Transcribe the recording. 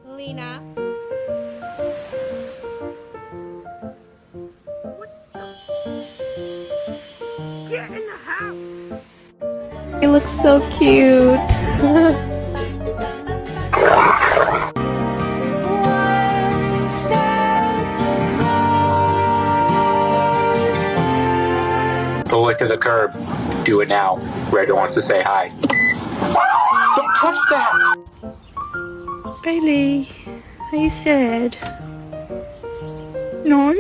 Lena. Get in the house. He looks so cute. Throw it to the curb. Do it now. Red wants to say hi. Don't touch that! Bailey, are you sad? No?